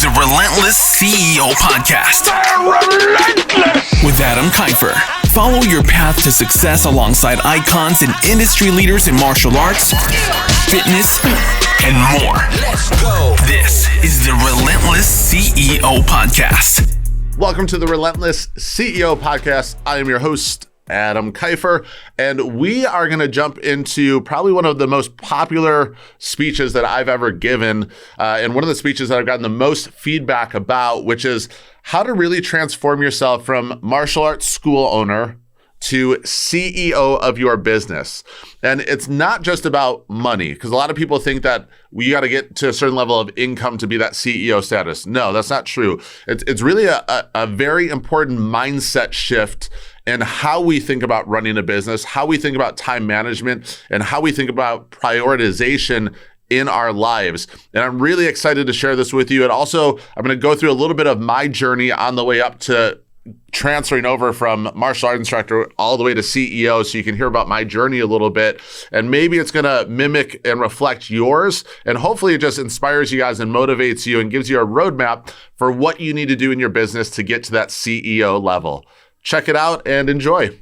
the Relentless CEO Podcast. Relentless! With Adam Kifer. Follow your path to success alongside icons and industry leaders in martial arts, fitness, and more. Let's go. This is the Relentless CEO Podcast. Welcome to the Relentless CEO Podcast. I am your host, Adam Kifer, and we are going to jump into probably one of the most popular speeches that I've ever given, and one of the speeches that I've gotten the most feedback about, which is how to really transform yourself from martial arts school owner to CEO of your business. And it's not just about money, because a lot of people think that we got to get to a certain level of income to be that CEO status. No, that's not true. It's really a very important mindset shift in how we think about running a business, how we think about time management, and how we think about prioritization in our lives. And I'm really excited to share this with you. And also, I'm going to go through a little bit of my journey on the way up to transferring over from martial arts instructor all the way to CEO, so you can hear about my journey a little bit. And maybe it's going to mimic and reflect yours. And hopefully it just inspires you guys and motivates you and gives you a roadmap for what you need to do in your business to get to that CEO level. Check it out and enjoy.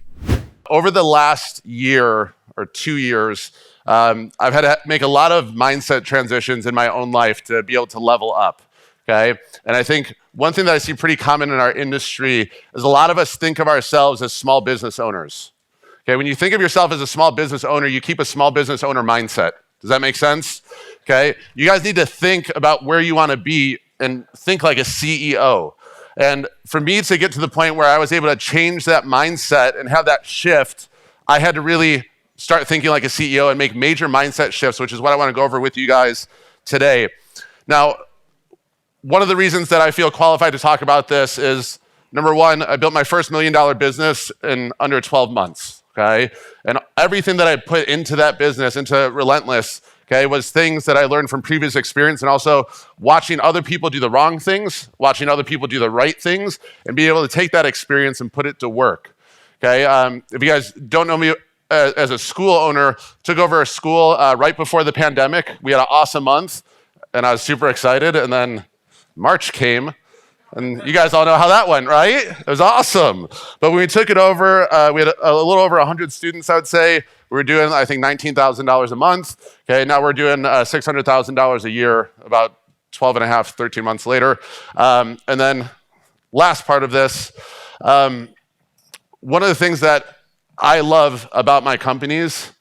Over the last year or 2 years, I've had to make a lot of mindset transitions in my own life to be able to level up. Okay. And I think one thing that I see pretty common in our industry is a lot of us think of ourselves as small business owners. Okay. When you think of yourself as a small business owner, you keep a small business owner mindset. Does that make sense? Okay. You guys need to think about where you want to be and think like a CEO. And for me to get to the point where I was able to change that mindset and have that shift, I had to really start thinking like a CEO and make major mindset shifts, which is what I want to go over with you guys today. Now, one of the reasons that I feel qualified to talk about this is, number one, I built my first $1 million business in under 12 months, okay? And everything that I put into that business, into Relentless, okay, was things that I learned from previous experience and also watching other people do the wrong things, watching other people do the right things, and being able to take that experience and put it to work, okay? If you guys don't know me as a school owner, took over a school right before the pandemic. We had an awesome month, and I was super excited, and then March came, and you guys all know how that went, right? It was awesome. But when we took it over, we had a little over 100 students, I would say. We were doing, I think, $19,000 a month. Okay, now we're doing $600,000 a year, about 12 and a half, 13 months later. And then last part of this, one of the things that I love about my companies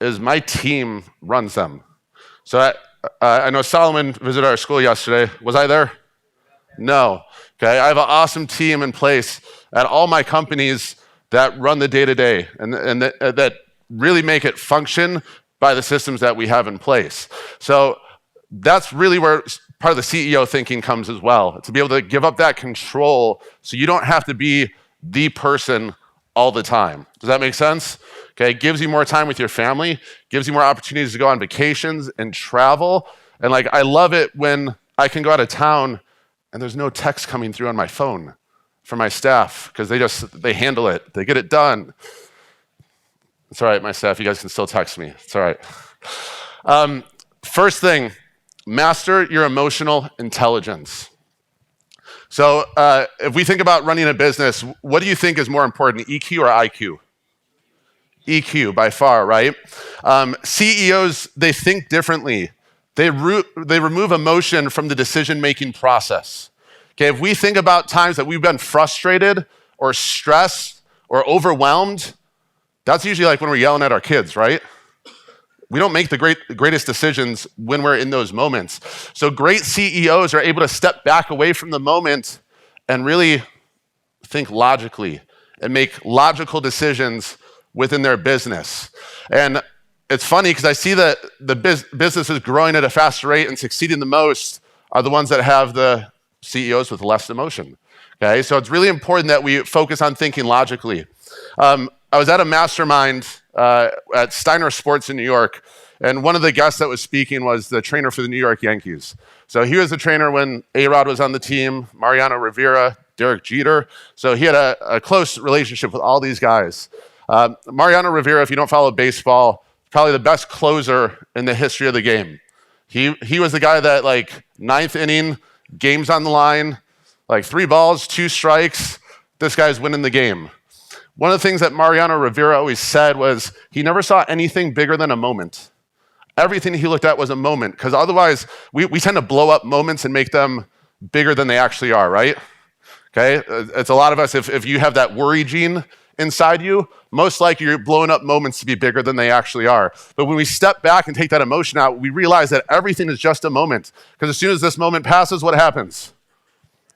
is my team runs them. So I know Solomon visited our school yesterday. Was I there? No. Okay, I have an awesome team in place at all my companies that run the day-to-day and that really make it function by the systems that we have in place. So that's really where part of the CEO thinking comes as well, to be able to give up that control so you don't have to be the person all the time. Does that make sense? Okay, it gives you more time with your family, gives you more opportunities to go on vacations and travel. And like, I love it when I can go out of town and there's no text coming through on my phone from my staff, because they handle it, they get it done. It's all right, my staff, you guys can still text me. It's all right. First thing, master your emotional intelligence. So if we think about running a business, what do you think is more important, EQ or IQ? EQ by far, right? CEOs, they think differently. They remove emotion from the decision-making process. Okay, if we think about times that we've been frustrated or stressed or overwhelmed, that's usually like when we're yelling at our kids, right? We don't make the greatest decisions when we're in those moments. So great CEOs are able to step back away from the moment and really think logically and make logical decisions within their business. And it's funny because I see that the businesses growing at a faster rate and succeeding the most are the ones that have the CEOs with less emotion. Okay, so it's really important that we focus on thinking logically. I was at a mastermind at Steiner Sports in New York, and one of the guests that was speaking was the trainer for the New York Yankees. So he was the trainer when A-Rod was on the team, Mariano Rivera, Derek Jeter. So he had a close relationship with all these guys. Mariano Rivera, if you don't follow baseball, probably the best closer in the history of the game. He was the guy that, like, ninth inning, game's on the line, like 3 balls, 2 strikes, this guy's winning the game. One of the things that Mariano Rivera always said was he never saw anything bigger than a moment. Everything he looked at was a moment, because otherwise we tend to blow up moments and make them bigger than they actually are, right? Okay, it's a lot of us, if you have that worry gene inside you, most likely you're blowing up moments to be bigger than they actually are. But when we step back and take that emotion out, we realize that everything is just a moment. Because as soon as this moment passes, what happens?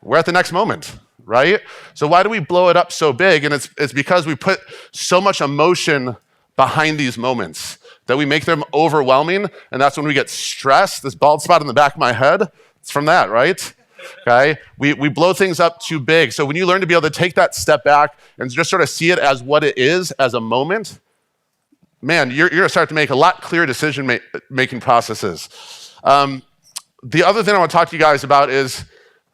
We're at the next moment, right? So why do we blow it up so big? And it's because we put so much emotion behind these moments that we make them overwhelming, and that's when we get stressed. This bald spot in the back of my head, it's from that, right? Okay, we blow things up too big. So when you learn to be able to take that step back and just sort of see it as what it is, as a moment, man, you're going to start to make a lot clearer decision-making processes. The other thing I want to talk to you guys about is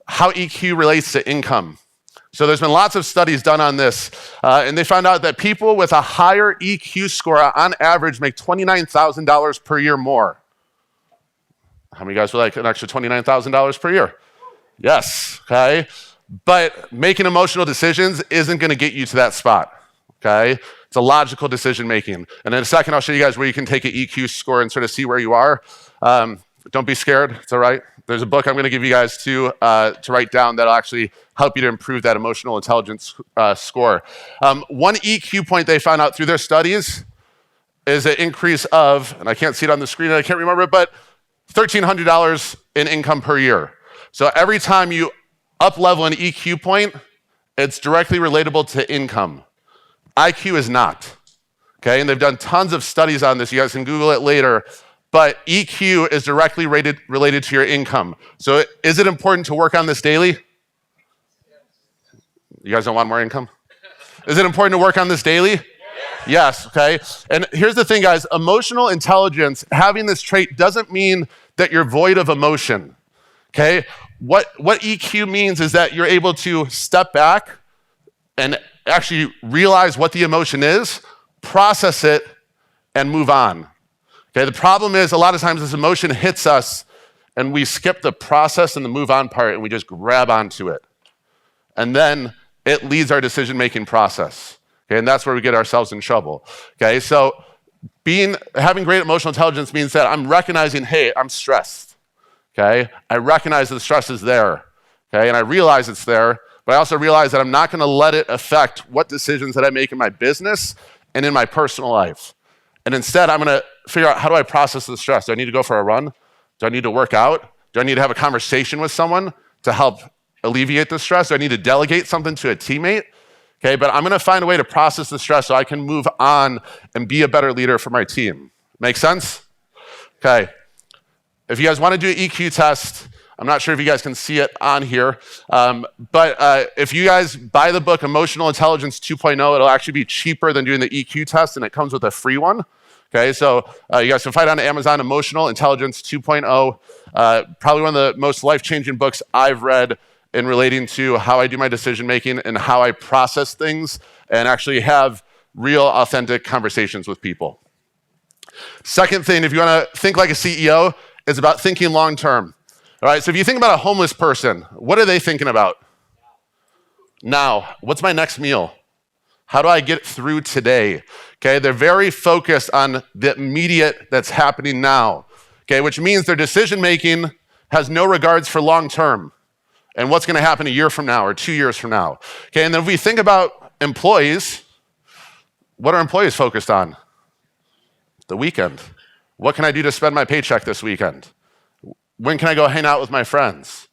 how EQ relates to income. So there's been lots of studies done on this, and they found out that people with a higher EQ score on average make $29,000 per year more. How many guys would like an extra $29,000 per year? Yes, okay? But making emotional decisions isn't going to get you to that spot, okay? It's a logical decision making. And in a second, I'll show you guys where you can take an EQ score and sort of see where you are. Don't be scared, it's all right. There's a book I'm going to give you guys to write down that'll actually help you to improve that emotional intelligence score. One EQ point they found out through their studies is an increase of, and I can't see it on the screen, and I can't remember it, but $1,300 in income per year. So every time you up-level an EQ point, it's directly relatable to income. IQ is not, okay? And they've done tons of studies on this. You guys can Google it later. But EQ is directly related to your income. So is it important to work on this daily? You guys don't want more income? Is it important to work on this daily? Yes, okay? And here's the thing, guys. Emotional intelligence, having this trait doesn't mean that you're void of emotion. Okay, what EQ means is that you're able to step back and actually realize what the emotion is, process it, and move on. Okay, the problem is a lot of times this emotion hits us and we skip the process and the move on part and we just grab onto it. And then it leads our decision-making process. Okay, and that's where we get ourselves in trouble. Okay, so having great emotional intelligence means that I'm recognizing, hey, I'm stressed. Okay, I recognize that the stress is there, okay, and I realize it's there, but I also realize that I'm not going to let it affect what decisions that I make in my business and in my personal life. And instead, I'm going to figure out, how do I process the stress? Do I need to go for a run? Do I need to work out? Do I need to have a conversation with someone to help alleviate the stress? Do I need to delegate something to a teammate? Okay, but I'm going to find a way to process the stress so I can move on and be a better leader for my team. Make sense? Okay. If you guys want to do an EQ test, I'm not sure if you guys can see it on here, but if you guys buy the book Emotional Intelligence 2.0, it'll actually be cheaper than doing the EQ test, and it comes with a free one. Okay, so you guys can find it on Amazon, Emotional Intelligence 2.0, probably one of the most life-changing books I've read in relating to how I do my decision-making and how I process things and actually have real, authentic conversations with people. Second thing, if you want to think like a CEO, is about thinking long-term. All right, so if you think about a homeless person, what are they thinking about? Now, what's my next meal? How do I get through today? Okay, they're very focused on the immediate that's happening now. Okay, which means their decision-making has no regards for long-term and what's going to happen a year from now or 2 years from now. Okay, and then if we think about employees, what are employees focused on? The weekend. What can I do to spend my paycheck this weekend? When can I go hang out with my friends?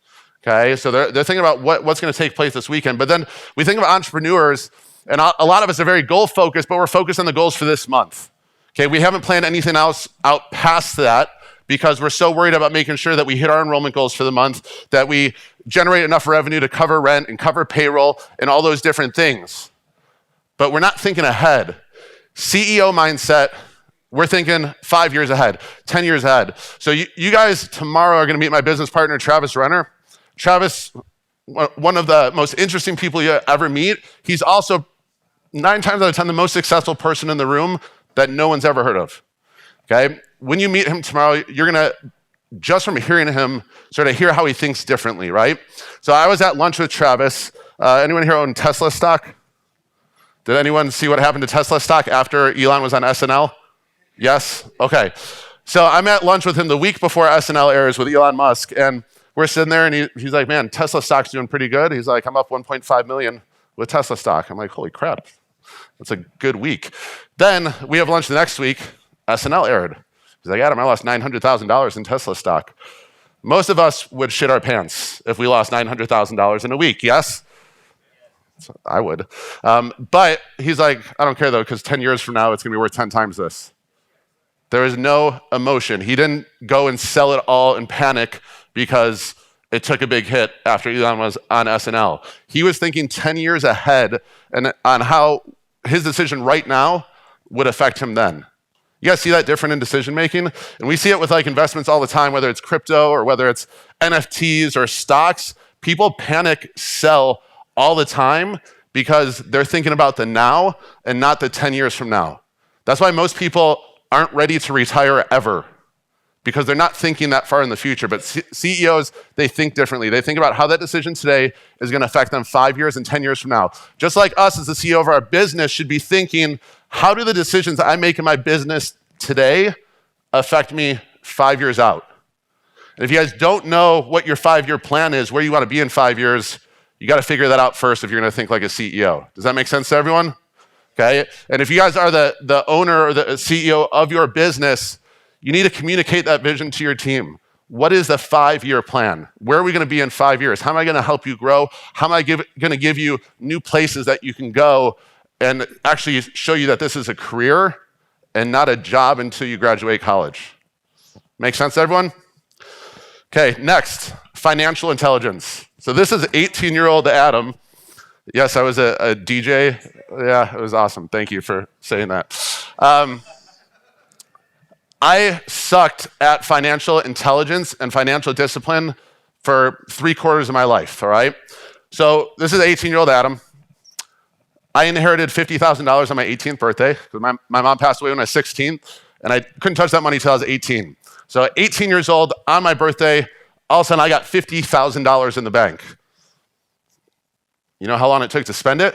Okay, so they're thinking about what's going to take place this weekend. But then we think of entrepreneurs, and a lot of us are very goal-focused, but we're focused on the goals for this month. Okay, we haven't planned anything else out past that because we're so worried about making sure that we hit our enrollment goals for the month, that we generate enough revenue to cover rent and cover payroll and all those different things. But we're not thinking ahead. CEO mindset, we're thinking 5 years ahead, 10 years ahead. So you guys tomorrow are going to meet my business partner, Travis Renner. Travis, one of the most interesting people you ever meet. He's also 9 times out of 10 the most successful person in the room that no one's ever heard of. Okay? When you meet him tomorrow, you're going to just from hearing him sort of hear how he thinks differently, right? So I was at lunch with Travis. Anyone here own Tesla stock? Did anyone see what happened to Tesla stock after Elon was on SNL? Yes? Okay. So I'm at lunch with him the week before SNL airs with Elon Musk, and we're sitting there, and he's like, man, Tesla stock's doing pretty good. He's like, I'm up 1.5 million with Tesla stock. I'm like, holy crap, that's a good week. Then we have lunch the next week, SNL aired. He's like, Adam, I lost $900,000 in Tesla stock. Most of us would shit our pants if we lost $900,000 in a week, yes? So I would. But he's like, I don't care though, because 10 years from now, it's gonna be worth 10 times this. There is no emotion. He didn't go and sell it all in panic because it took a big hit after Elon was on SNL. He was thinking 10 years ahead and on how his decision right now would affect him then. You guys see that different in decision making? And we see it with like investments all the time, whether it's crypto or whether it's NFTs or stocks. People panic sell all the time because they're thinking about the now and not the 10 years from now. That's why most people aren't ready to retire ever, because they're not thinking that far in the future. But CEOs, they think differently. They think about how that decision today is going to affect them 5 years and 10 years from now. Just like us as the CEO of our business should be thinking, how do the decisions I make in my business today affect me 5 years out? And if you guys don't know what your 5-year plan is, where you want to be in 5 years, you got to figure that out first if you're going to think like a CEO. Does that make sense to everyone? Okay. And if you guys are the owner or the CEO of your business, you need to communicate that vision to your team. What is the 5-year plan? Where are we going to be in 5 years? How am I going to help you grow? How am I going to give you new places that you can go and actually show you that this is a career and not a job until you graduate college? Make sense, everyone? Okay, next, financial intelligence. So this is 18-year-old Adam. Yes, I was a DJ. Yeah, it was awesome. Thank you for saying that. I sucked at financial intelligence and financial discipline for 3/4 of my life, all right? So this is 18-year-old Adam. I inherited $50,000 on my 18th birthday because my mom passed away when I was 16, and I couldn't touch that money until I was 18. So at 18 years old, on my birthday, all of a sudden I got $50,000 in the bank. You know how long it took to spend it?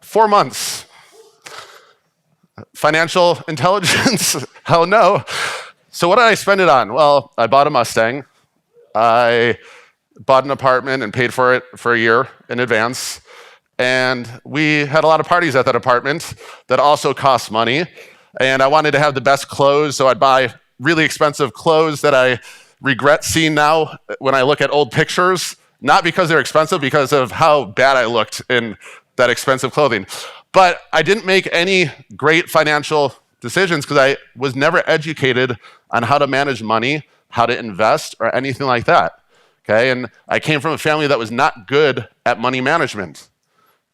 4 months. Financial intelligence? Hell no. So what did I spend it on? Well, I bought a Mustang. I bought an apartment and paid for it for a year in advance. And we had a lot of parties at that apartment that also cost money. And I wanted to have the best clothes, so I'd buy really expensive clothes that I regret seeing now when I look at old pictures. Not because they're expensive, because of how bad I looked in that expensive clothing. But I didn't make any great financial decisions because I was never educated on how to manage money, how to invest, or anything like that. Okay, and I came from a family that was not good at money management.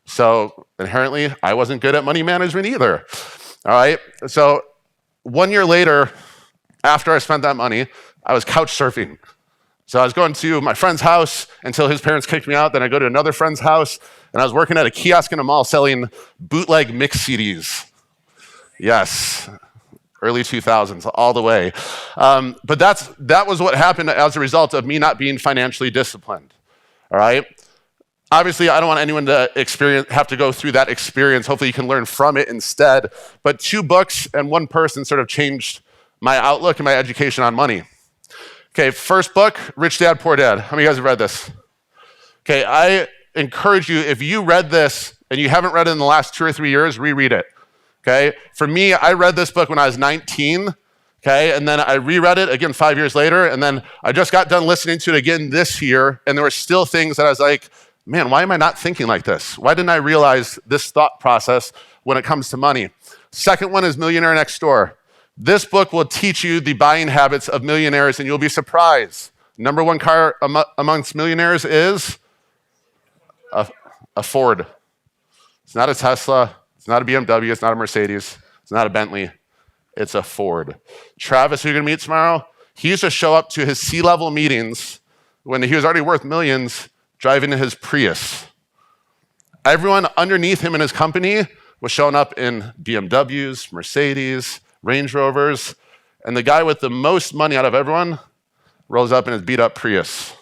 So inherently, I wasn't good at money management either. All right, so 1 year later, after I spent that money, I was couch surfing. So I was going to my friend's house until his parents kicked me out. Then I go to another friend's house, and I was working at a kiosk in a mall selling bootleg mix CDs. Yes, early 2000s, all the way. But that was what happened as a result of me not being financially disciplined. All right. Obviously, I don't want anyone to have to go through that experience. Hopefully, you can learn from it instead. But 2 books and 1 person sort of changed my outlook and my education on money. Okay, first book, Rich Dad, Poor Dad. How many of you guys have read this? Okay, I encourage you, if you read this and you haven't read it in the last 2 or 3 years, reread it. Okay, for me, I read this book when I was 19. Okay, and then I reread it again 5 years later, and then I just got done listening to it again this year, and there were still things that I was like, man, why am I not thinking like this? Why didn't I realize this thought process when it comes to money? Second one is Millionaire Next Door. This book will teach you the buying habits of millionaires, and you'll be surprised. Number 1 car amongst millionaires is a Ford. It's not a Tesla. It's not a BMW. It's not a Mercedes. It's not a Bentley. It's a Ford. Travis, who you're going to meet tomorrow, he used to show up to his C-level meetings when he was already worth millions, driving in his Prius. Everyone underneath him in his company was showing up in BMWs, Mercedes, Range Rovers, and the guy with the most money out of everyone rolls up in his beat up Prius.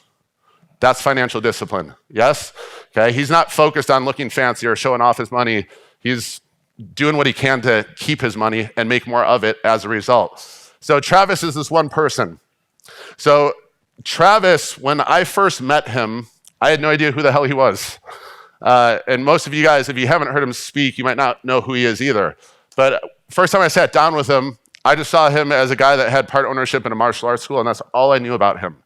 That's financial discipline, yes? Okay, he's not focused on looking fancy or showing off his money. He's doing what he can to keep his money and make more of it as a result. So Travis is this one person. So Travis, when I first met him, I had no idea who the hell he was. And most of you guys, if you haven't heard him speak, you might not know who he is either. But first time I sat down with him, I just saw him as a guy that had part ownership in a martial arts school, and that's all I knew about him.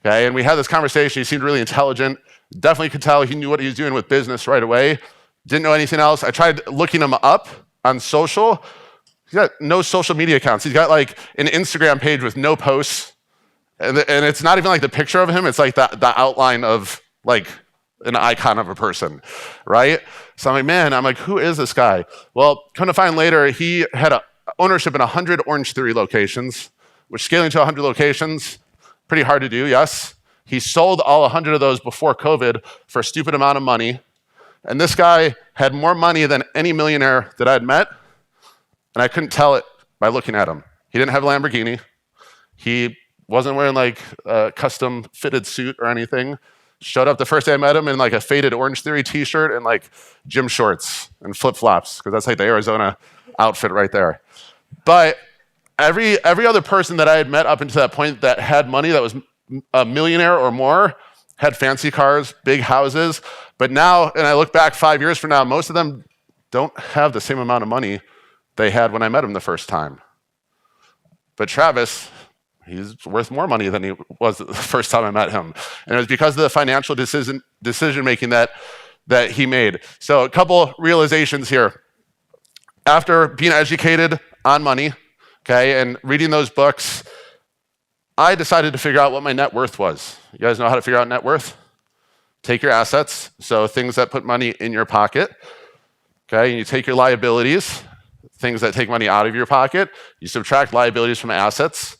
Okay, and we had this conversation. He seemed really intelligent. Definitely could tell he knew what he was doing with business right away. Didn't know anything else. I tried looking him up on social. He's got no social media accounts. He's got like an Instagram page with no posts. And it's not even like the picture of him. It's like the outline of like an icon of a person, right? So I'm like, who is this guy? Well, come to find later, he had ownership in 100 Orange Theory locations, which scaling to 100 locations, pretty hard to do, yes. He sold all 100 of those before COVID for a stupid amount of money. And this guy had more money than any millionaire that I'd met, and I couldn't tell it by looking at him. He didn't have a Lamborghini. He wasn't wearing like a custom fitted suit or anything. Showed up the first day I met him in like a faded Orange Theory t-shirt and like gym shorts and flip-flops, because that's like the Arizona outfit right there. But every other person that I had met up until that point that had money, that was a millionaire or more, had fancy cars, big houses. But now, and I look back 5 years from now, most of them don't have the same amount of money they had when I met him the first time. But Travis, he's worth more money than he was the first time I met him. And it was because of the financial decision-making that he made. So a couple realizations here. After being educated on money, okay, and reading those books, I decided to figure out what my net worth was. You guys know how to figure out net worth? Take your assets, so things that put money in your pocket, okay, and you take your liabilities, things that take money out of your pocket, you subtract liabilities from assets,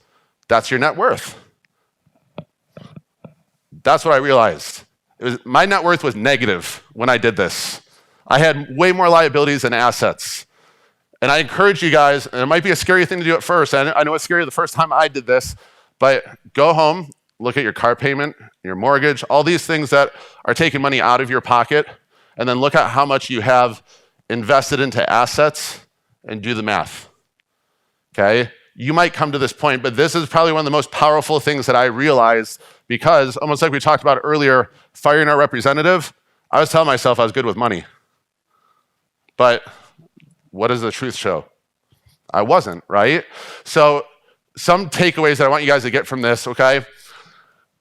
that's your net worth. That's what I realized. My net worth was negative when I did this. I had way more liabilities than assets. And I encourage you guys, and it might be a scary thing to do at first, and I know it's scary the first time I did this, but go home, look at your car payment, your mortgage, all these things that are taking money out of your pocket, and then look at how much you have invested into assets and do the math, okay? You might come to this point, but this is probably one of the most powerful things that I realized, because almost like we talked about earlier, firing our representative, I was telling myself I was good with money. But what does the truth show? I wasn't, right? So some takeaways that I want you guys to get from this, okay?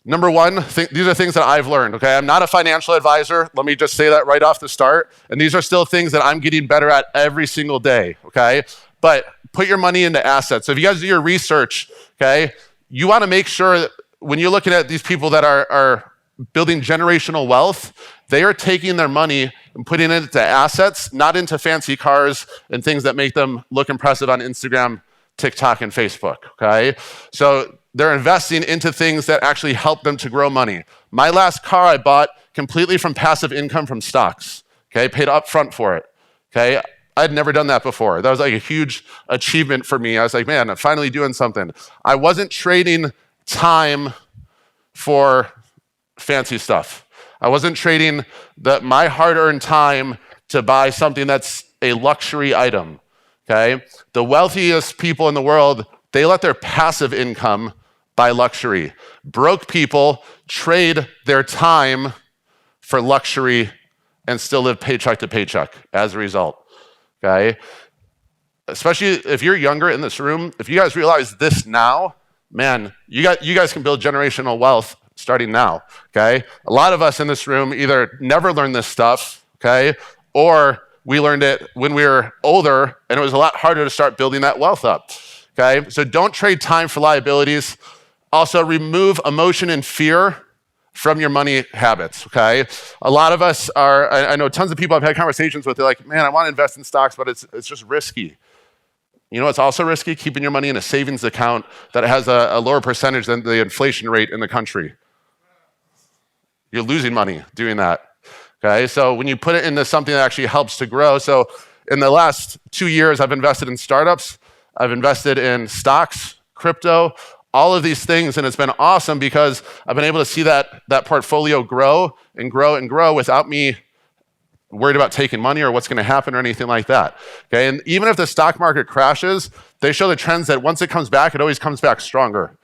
Number one, these are things that I've learned, okay? I'm not a financial advisor. Let me just say that right off the start. And these are still things that I'm getting better at every single day, okay? But put your money into assets. So if you guys do your research, okay, you want to make sure that when you're looking at these people that are building generational wealth, they are taking their money and putting it into assets, not into fancy cars and things that make them look impressive on Instagram, TikTok, and Facebook, okay? So they're investing into things that actually help them to grow money. My last car I bought completely from passive income from stocks, okay? Paid up front for it, okay? I'd never done that before. That was like a huge achievement for me. I was like, man, I'm finally doing something. I wasn't trading time for fancy stuff. I wasn't trading my hard-earned time to buy something that's a luxury item, okay? The wealthiest people in the world, they let their passive income buy luxury. Broke people trade their time for luxury and still live paycheck to paycheck as a result, okay? Especially if you're younger in this room, if you guys realize this now, man, you guys can build generational wealth starting now, okay? A lot of us in this room either never learned this stuff, okay, or we learned it when we were older and it was a lot harder to start building that wealth up, okay? So don't trade time for liabilities. Also, remove emotion and fear from your money habits, okay? A lot of us I know tons of people I've had conversations with, they're like, man, I want to invest in stocks, but it's just risky. You know what's also risky? Keeping your money in a savings account that has a lower percentage than the inflation rate in the country. You're losing money doing that, okay? So when you put it into something that actually helps to grow, so in the last 2 years, I've invested in startups, I've invested in stocks, crypto, all of these things, and it's been awesome because I've been able to see that portfolio grow and grow and grow without me worried about taking money or what's going to happen or anything like that. Okay, and even if the stock market crashes, they show the trends that once it comes back, it always comes back stronger.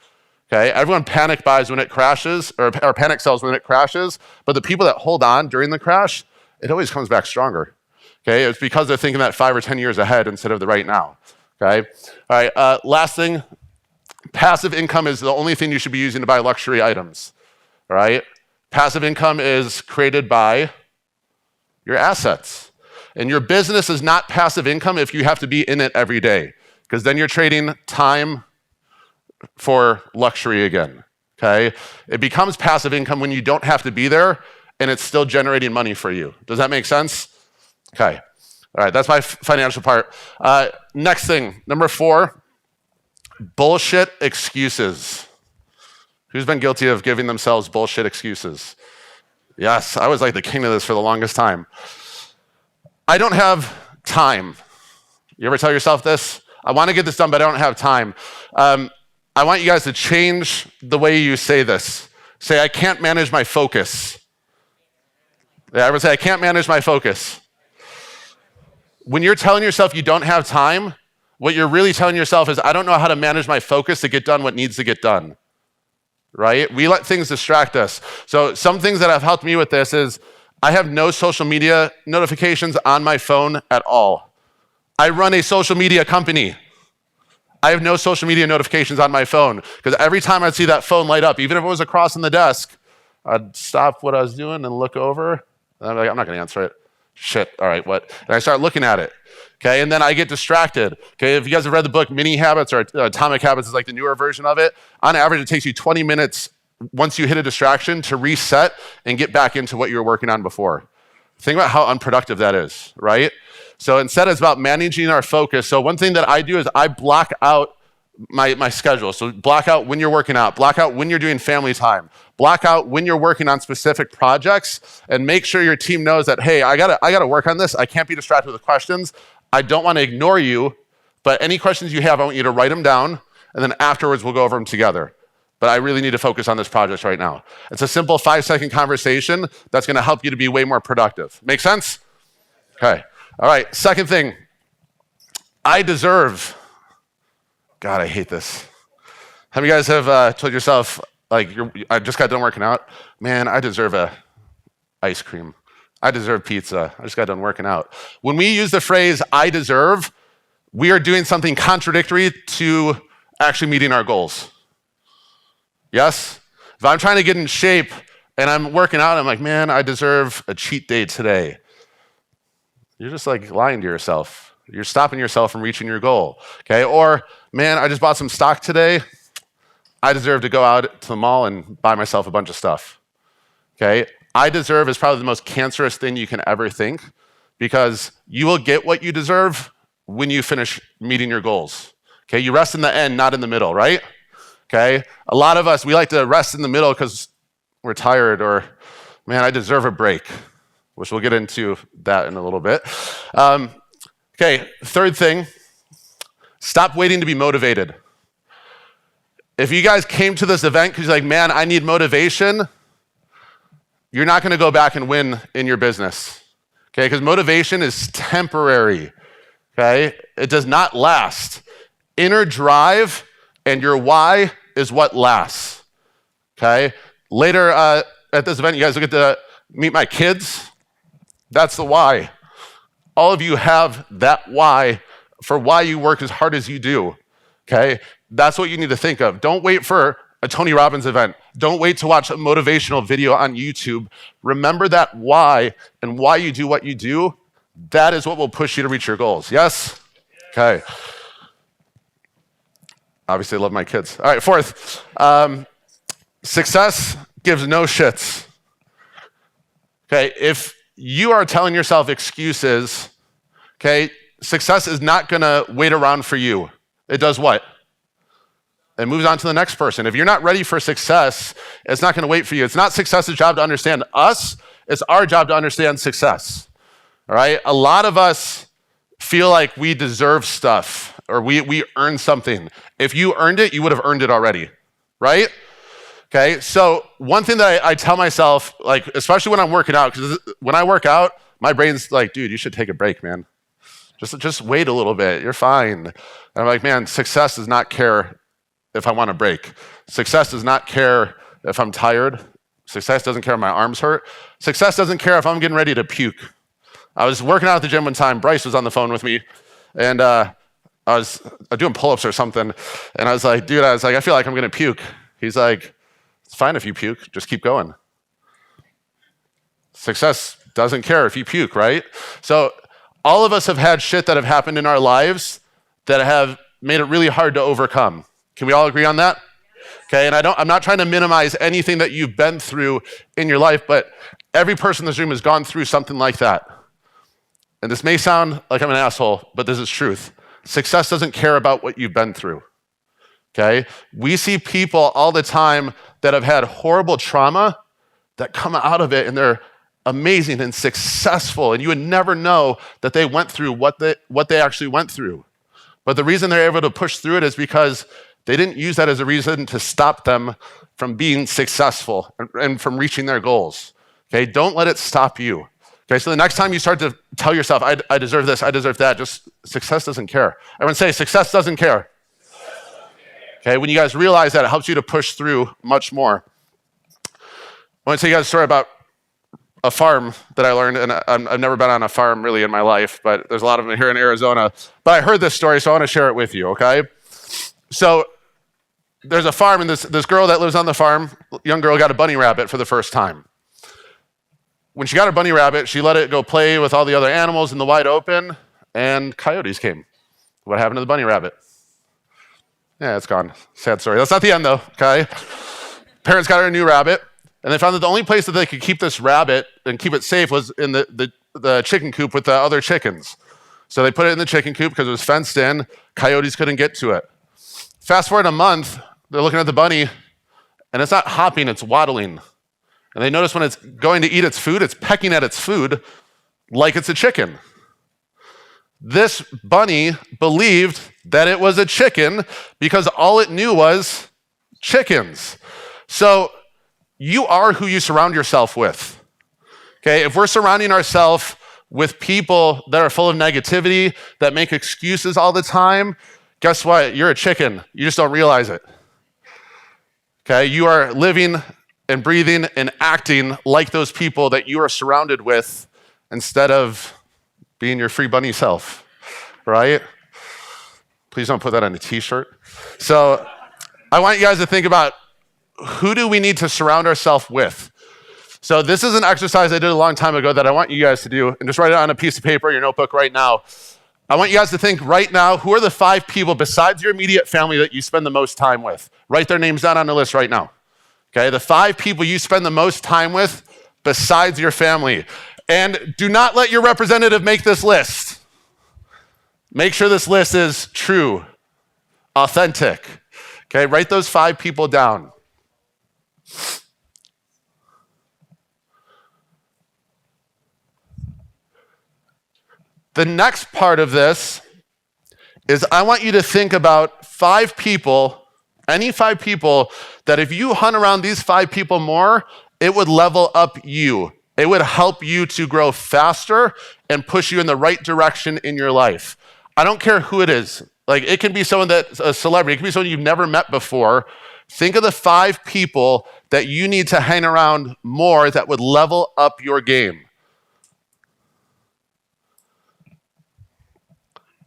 Okay, everyone panic buys when it crashes, or panic sells when it crashes, but the people that hold on during the crash, it always comes back stronger. Okay, it's because they're thinking that 5 or 10 years ahead instead of the right now. Okay, all right, last thing, passive income is the only thing you should be using to buy luxury items. All right, passive income is created by your assets. And your business is not passive income if you have to be in it every day, because then you're trading time for luxury again, okay? It becomes passive income when you don't have to be there and it's still generating money for you. Does that make sense? Okay. All right, that's my financial part. Next thing, number 4, bullshit excuses. Who's been guilty of giving themselves bullshit excuses? Yes, I was like the king of this for the longest time. I don't have time. You ever tell yourself this? I want to get this done, but I don't have time. I want you guys to change the way you say this. Say, I can't manage my focus. Yeah, everyone say, I can't manage my focus. When you're telling yourself you don't have time, what you're really telling yourself is, I don't know how to manage my focus to get done what needs to get done. Right? We let things distract us. So some things that have helped me with this is I have no social media notifications on my phone at all. I run a social media company. I have no social media notifications on my phone because every time I'd see that phone light up, even if it was across on the desk, I'd stop what I was doing and look over. And I'm like, I'm not going to answer it. Shit, all right, what? And I start looking at it. Okay, and then I get distracted. Okay, if you guys have read the book Mini Habits or Atomic Habits is like the newer version of it, on average it takes you 20 minutes once you hit a distraction to reset and get back into what you were working on before. Think about how unproductive that is, right? So instead it's about managing our focus. So one thing that I do is I block out my schedule. So block out when you're working out, block out when you're doing family time, block out when you're working on specific projects, and make sure your team knows that, hey, I gotta work on this. I can't be distracted with the questions. I don't want to ignore you, but any questions you have, I want you to write them down, and then afterwards we'll go over them together. But I really need to focus on this project right now. It's a simple 5-second conversation that's going to help you to be way more productive. Make sense? Okay. All right. Second thing, I deserve. God, I hate this. How many of you guys have told yourself, like, I just got done working out? Man, I deserve a ice cream. I deserve pizza. I just got done working out. When we use the phrase, I deserve, we are doing something contradictory to actually meeting our goals. Yes? If I'm trying to get in shape and I'm working out, I'm like, man, I deserve a cheat day today. You're just like lying to yourself. You're stopping yourself from reaching your goal. Okay? Or, man, I just bought some stock today. I deserve to go out to the mall and buy myself a bunch of stuff. Okay? I deserve is probably the most cancerous thing you can ever think because you will get what you deserve when you finish meeting your goals. Okay? You rest in the end, not in the middle, right? Okay? A lot of us, we like to rest in the middle because we're tired or, man, I deserve a break, which we'll get into that in a little bit. Okay, third thing, stop waiting to be motivated. If you guys came to this event because you're like, man, I need motivation, you're not going to go back and win in your business. Okay, because motivation is temporary. Okay, it does not last. Inner drive and your why is what lasts. Okay, later at this event, you guys will get to meet my kids. That's the why. All of you have that why for why you work as hard as you do. Okay, that's what you need to think of. Don't wait for a Tony Robbins event. Don't wait to watch a motivational video on YouTube. Remember that why and why you do what you do. That is what will push you to reach your goals. Yes? Okay. Obviously, I love my kids. All right, fourth. Success gives no shits. Okay, if you are telling yourself excuses, okay, success is not going to wait around for you. It does what? It moves on to the next person. If you're not ready for success, it's not going to wait for you. It's not success's job to understand us. It's our job to understand success. All right? A lot of us feel like we deserve stuff or we earn something. If you earned it, you would have earned it already, right? Okay, so one thing that I tell myself, like, especially when I'm working out, because when I work out, my brain's like, dude, you should take a break, man. Just wait a little bit, you're fine. And I'm like, man, success does not care if I want to break. Success does not care if I'm tired. Success doesn't care if my arms hurt. Success doesn't care if I'm getting ready to puke. I was working out at the gym one time, Bryce was on the phone with me, and I was doing pull-ups or something, and I was like, I feel like I'm gonna puke. He's like, it's fine if you puke, just keep going. Success doesn't care if you puke, right? So all of us have had shit that have happened in our lives that have made it really hard to overcome. Can we all agree on that? Okay, and I'm not trying to minimize anything that you've been through in your life, but every person in this room has gone through something like that. And this may sound like I'm an asshole, but this is truth. Success doesn't care about what you've been through. Okay? We see people all the time that have had horrible trauma that come out of it and they're amazing and successful, and you would never know that they went through what they actually went through. But the reason they're able to push through it is because they didn't use that as a reason to stop them from being successful and from reaching their goals. Okay? Don't let it stop you. Okay, so the next time you start to tell yourself, I deserve this, I deserve that, just success doesn't care. Everyone say, success doesn't care. Okay, when you guys realize that, it helps you to push through much more. I want to tell you guys a story about a farm that I learned, and I've never been on a farm really in my life, but there's a lot of them here in Arizona. But I heard this story, so I want to share it with you, okay? So there's a farm, and this girl that lives on the farm, young girl, got a bunny rabbit for the first time. When she got her bunny rabbit, she let it go play with all the other animals in the wide open, and coyotes came. What happened to the bunny rabbit? Yeah, it's gone. Sad story. That's not the end, though, okay? Parents got her a new rabbit, and they found that the only place that they could keep this rabbit and keep it safe was in the chicken coop with the other chickens. So they put it in the chicken coop because it was fenced in. Coyotes couldn't get to it. Fast forward a month, they're looking at the bunny, and it's not hopping, it's waddling. And they notice when it's going to eat its food, it's pecking at its food like it's a chicken. This bunny believed that it was a chicken because all it knew was chickens. So you are who you surround yourself with. Okay, if we're surrounding ourselves with people that are full of negativity, that make excuses all the time, guess what? You're a chicken. You just don't realize it. Okay, you are living and breathing and acting like those people that you are surrounded with instead of being your free bunny self, right? Please don't put that on a t-shirt. So I want you guys to think about, who do we need to surround ourselves with? So this is an exercise I did a long time ago that I want you guys to do, and just write it on a piece of paper, your notebook right now. I want you guys to think right now, who are the 5 people besides your immediate family that you spend the most time with? Write their names down on the list right now. Okay, the 5 people you spend the most time with besides your family. And do not let your representative make this list. Make sure this list is true, authentic. Okay, write those 5 people down. The next part of this is I want you to think about 5 people, any 5 people, that if you hunt around these 5 people more, it would level up you. It would help you to grow faster and push you in the right direction in your life. I don't care who it is. Like, it can be someone that's a celebrity. It can be someone you've never met before. Think of the 5 people that you need to hang around more that would level up your game.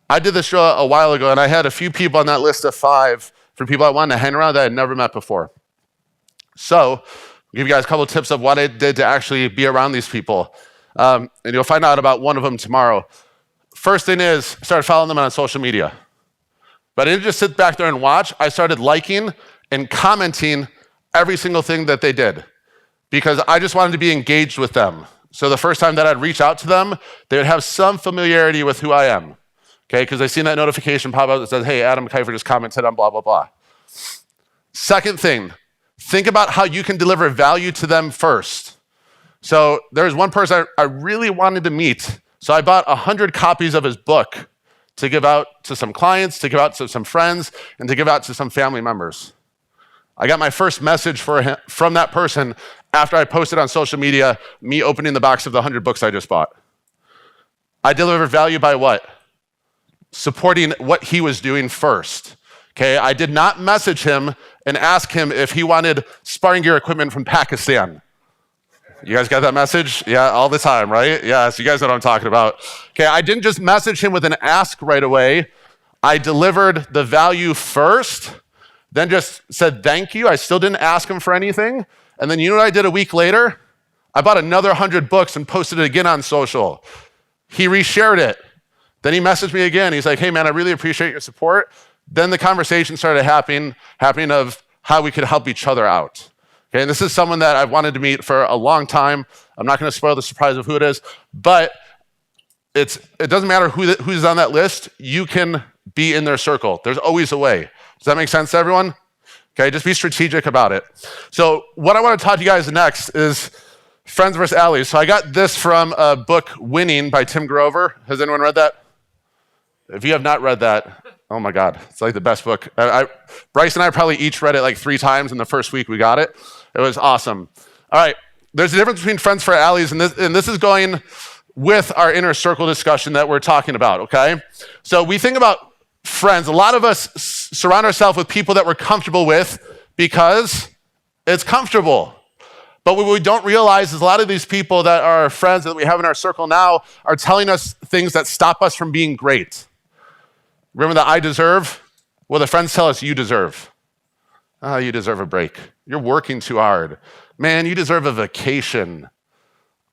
I did this show a while ago, and I had a few people on that list of 5 for people I wanted to hang around that I had never met before. So I'll give you guys a couple of tips of what I did to actually be around these people. And you'll find out about one of them tomorrow. First thing is, I started following them on social media. But I didn't just sit back there and watch. I started liking and commenting every single thing that they did, because I just wanted to be engaged with them. So the first time that I'd reach out to them, they would have some familiarity with who I am. Okay, because I seen that notification pop up that says, hey, Adam Kifer just commented on blah, blah, blah. Second thing, think about how you can deliver value to them first. So there's one person I really wanted to meet. So I bought 100 copies of his book to give out to some clients, to give out to some friends, and to give out to some family members. I got my first message from that person after I posted on social media, me opening the box of the 100 books I just bought. I delivered value by what? Supporting what he was doing first. Okay, I did not message him and ask him if he wanted sparring gear equipment from Pakistan. You guys got that message? Yeah, all the time, right? Yes, you guys know what I'm talking about. Okay, I didn't just message him with an ask right away. I delivered the value first, then just said thank you. I still didn't ask him for anything. And then you know what I did a week later? I bought another 100 books and posted it again on social. He reshared it. Then he messaged me again. He's like, hey man, I really appreciate your support. Then the conversation started happening of how we could help each other out. Okay, and this is someone that I've wanted to meet for a long time. I'm not going to spoil the surprise of who it is, but it doesn't matter who's on that list. You can be in their circle. There's always a way. Does that make sense to everyone? Okay, just be strategic about it. So what I want to talk to you guys next is friends versus allies. So I got this from a book, Winning by Tim Grover. Has anyone read that? If you have not read that, oh my God, it's like the best book. Bryce and I probably each read it like 3 times in the first week we got it. It was awesome. All right, there's a difference between friends for allies, and this is going with our inner circle discussion that we're talking about, okay? So we think about friends. A lot of us surround ourselves with people that we're comfortable with because it's comfortable. But what we don't realize is a lot of these people that are friends that we have in our circle now are telling us things that stop us from being great. Remember the I deserve? Well, the friends tell us you deserve. Oh, you deserve a break. You're working too hard. Man, you deserve a vacation.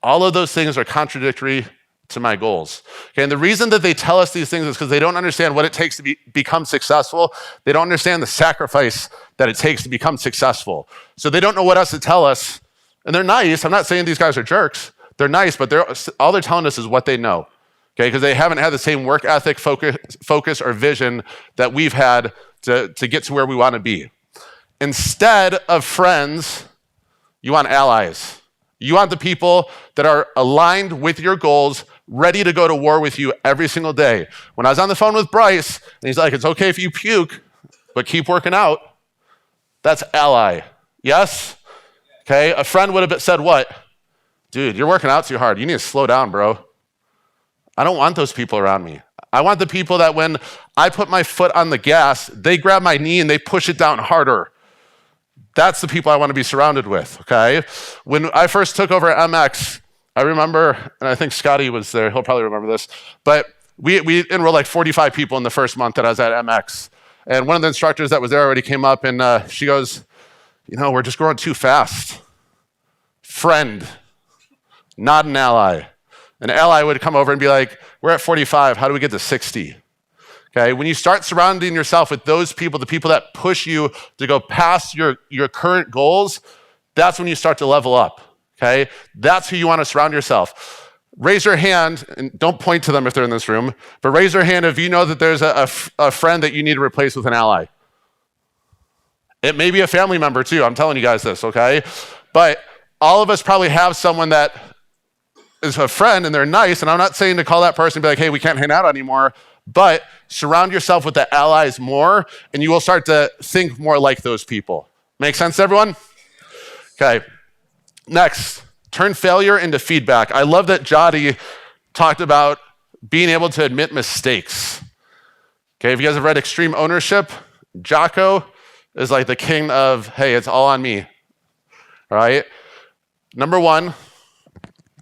All of those things are contradictory to my goals. Okay, and the reason that they tell us these things is because they don't understand what it takes to become successful. They don't understand the sacrifice that it takes to become successful. So they don't know what else to tell us. And they're nice. I'm not saying these guys are jerks. They're nice, but all they're telling us is what they know. Okay, because they haven't had the same work ethic, focus, or vision that we've had to get to where we want to be. Instead of friends, you want allies. You want the people that are aligned with your goals, ready to go to war with you every single day. When I was on the phone with Bryce, and he's like, it's okay if you puke, but keep working out. That's ally. Yes? Okay, a friend would have said what? Dude, you're working out too hard. You need to slow down, bro. I don't want those people around me. I want the people that when I put my foot on the gas, they grab my knee and they push it down harder. That's the people I want to be surrounded with, okay? When I first took over at MX, I remember, and I think Scotty was there, he'll probably remember this, but we enrolled like 45 people in the first month that I was at MX. And one of the instructors that was there already came up and she goes, you know, we're just growing too fast. Friend, not an ally. An ally would come over and be like, we're at 45, how do we get to 60? Okay, when you start surrounding yourself with those people, the people that push you to go past your current goals, that's when you start to level up, okay? That's who you want to surround yourself. Raise your hand, and don't point to them if they're in this room, but raise your hand if you know that there's a friend that you need to replace with an ally. It may be a family member too, I'm telling you guys this, okay? But all of us probably have someone that is a friend and they're nice, and I'm not saying to call that person and be like, hey, we can't hang out anymore, but surround yourself with the allies more, and you will start to think more like those people. Make sense, everyone? Okay, next, turn failure into feedback. I love that Jody talked about being able to admit mistakes. Okay, if you guys have read Extreme Ownership, Jocko is like the king of, hey, it's all on me, all right? Number 1,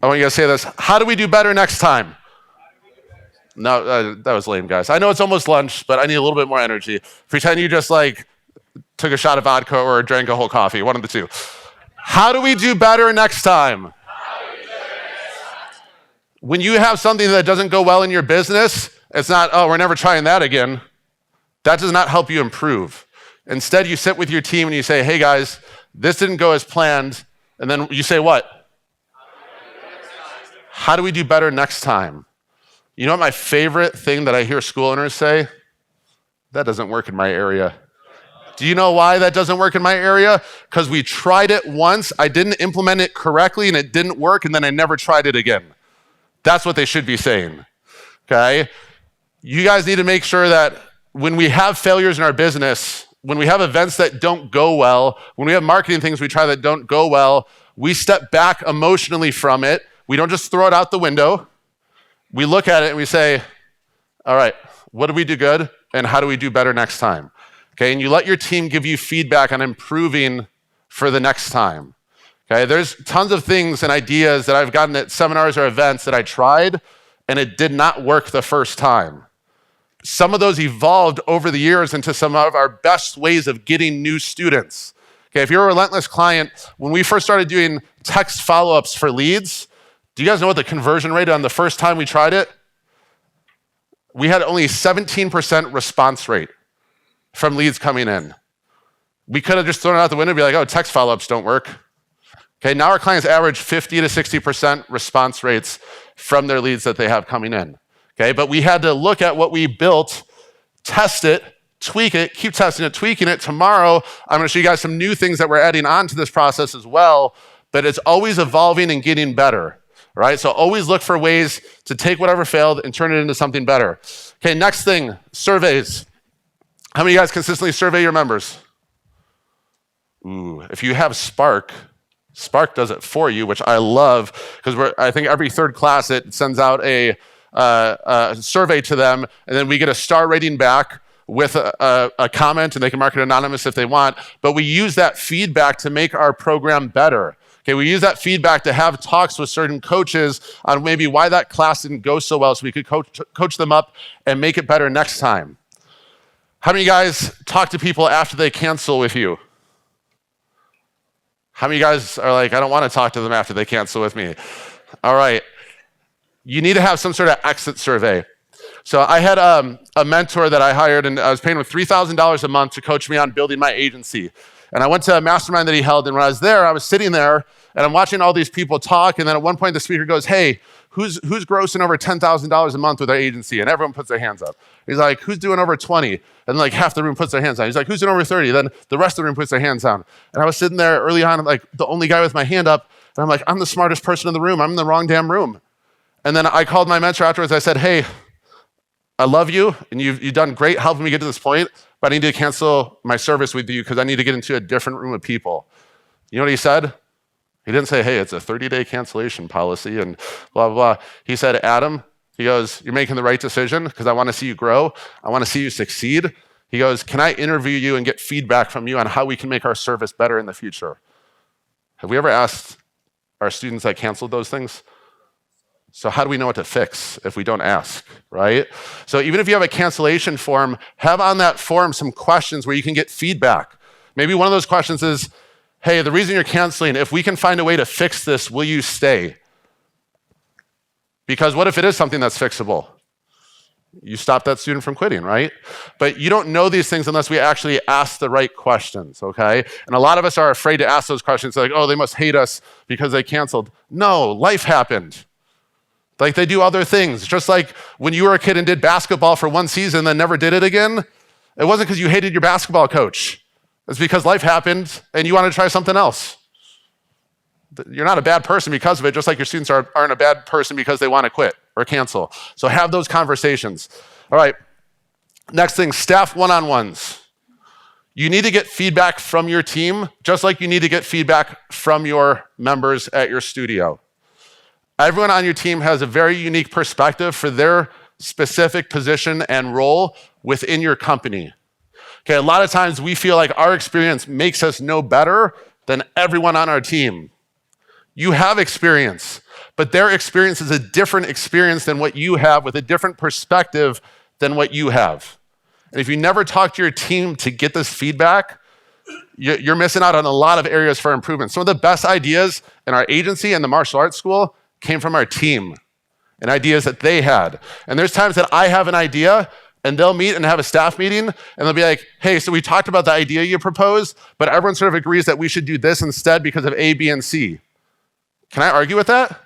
I want you guys to say this. How do we do better next time? No, that was lame, guys. I know it's almost lunch, but I need a little bit more energy. Pretend you just like took a shot of vodka or drank a whole coffee, one of the two. How do we do better next time? When you have something that doesn't go well in your business, it's not, oh, we're never trying that again. That does not help you improve. Instead, you sit with your team and you say, hey guys, this didn't go as planned. And then you say what? How do we do better next time? You know what my favorite thing that I hear school owners say? That doesn't work in my area. Do you know why that doesn't work in my area? Because we tried it once, I didn't implement it correctly, and it didn't work, and then I never tried it again. That's what they should be saying, okay? You guys need to make sure that when we have failures in our business, when we have events that don't go well, when we have marketing things we try that don't go well, we step back emotionally from it. We don't just throw it out the window. We look at it and we say, all right, what did we do good and how do we do better next time? Okay, and you let your team give you feedback on improving for the next time. Okay, there's tons of things and ideas that I've gotten at seminars or events that I tried and it did not work the first time. Some of those evolved over the years into some of our best ways of getting new students. Okay, if you're a Relentless client, when we first started doing text follow-ups for leads, do you guys know what the conversion rate on the first time we tried it? We had only 17% response rate from leads coming in. We could have just thrown it out the window and be like, oh, text follow-ups don't work. Okay, now our clients average 50 to 60% response rates from their leads that they have coming in. Okay, but we had to look at what we built, test it, tweak it, keep testing it, tweaking it. Tomorrow, I'm gonna show you guys some new things that we're adding on to this process as well, but it's always evolving and getting better, right? So always look for ways to take whatever failed and turn it into something better. Okay, next thing, surveys. How many of you guys consistently survey your members? Ooh, if you have Spark does it for you, which I love, because I think every third class it sends out a survey to them, and then we get a star rating back with a comment, and they can mark it anonymous if they want. But we use that feedback to make our program better. Okay, we use that feedback to have talks with certain coaches on maybe why that class didn't go so well, so we could coach them up and make it better next time. How many of you guys talk to people after they cancel with you? How many of you guys are like, I don't want to talk to them after they cancel with me? All right. You need to have some sort of exit survey. So I had a mentor that I hired, and I was paying him $3,000 a month to coach me on building my agency. And I went to a mastermind that he held, and when I was there, I was sitting there, and I'm watching all these people talk, and then at one point the speaker goes, hey, who's grossing over $10,000 a month with their agency? And everyone puts their hands up. He's like, who's doing over 20? And like half the room puts their hands down. He's like, who's doing over 30? Then the rest of the room puts their hands down. And I was sitting there early on, like the only guy with my hand up, and I'm like, I'm the smartest person in the room. I'm in the wrong damn room. And then I called my mentor afterwards. I said, hey, I love you, and you've done great helping me get to this point, but I need to cancel my service with you because I need to get into a different room of people. You know what he said? He didn't say, hey, it's a 30-day cancellation policy and blah, blah, blah. He said, Adam, he goes, you're making the right decision because I want to see you grow. I want to see you succeed. He goes, can I interview you and get feedback from you on how we can make our service better in the future? Have we ever asked our students that canceled those things? So how do we know what to fix if we don't ask, right? So even if you have a cancellation form, have on that form some questions where you can get feedback. Maybe one of those questions is, hey, the reason you're canceling, if we can find a way to fix this, will you stay? Because what if it is something that's fixable? You stop that student from quitting, right? But you don't know these things unless we actually ask the right questions, okay? And a lot of us are afraid to ask those questions like, oh, they must hate us because they canceled. No, life happened. Like they do other things. Just like when you were a kid and did basketball for one season, then never did it again. It wasn't because you hated your basketball coach. It's because life happened and you wanted to try something else. You're not a bad person because of it, just like your students aren't a bad person because they want to quit or cancel. So have those conversations. All right, next thing, staff one-on-ones. You need to get feedback from your team, just like you need to get feedback from your members at your studio. Everyone on your team has a very unique perspective for their specific position and role within your company. Okay, a lot of times we feel like our experience makes us know better than everyone on our team. You have experience, but their experience is a different experience than what you have with a different perspective than what you have. And if you never talk to your team to get this feedback, you're missing out on a lot of areas for improvement. Some of the best ideas in our agency and the martial arts school came from our team and ideas that they had. And there's times that I have an idea and they'll meet and have a staff meeting and they'll be like, hey, so we talked about the idea you proposed, but everyone sort of agrees that we should do this instead because of A, B, and C. Can I argue with that?